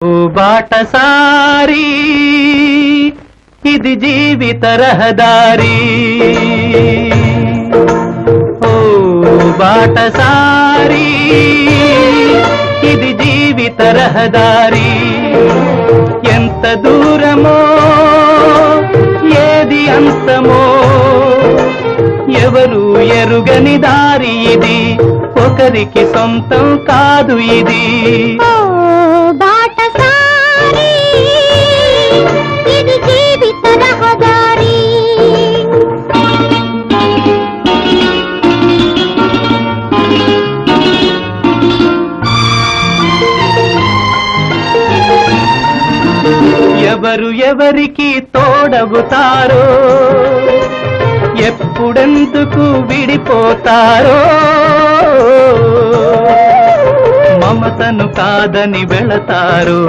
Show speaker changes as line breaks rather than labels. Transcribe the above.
ఓ బాటసారి ఇది జీవిత రహదారి, ఓ బాటసారి ఇది జీవిత రహదారి. ఎంత దూరమో ఏది అంతమో ఎవరు ఎరుగని దారి ఇది, ఒకరికి సొంతం కాదు ఇది.
బాటసారి ఇది జీవిత రహదారి.
ఎవరు ఎవరికి తోడవుతారో, ఎప్పుడెందుకు విడిపోతారో, మమతను కాదని వెళతారో.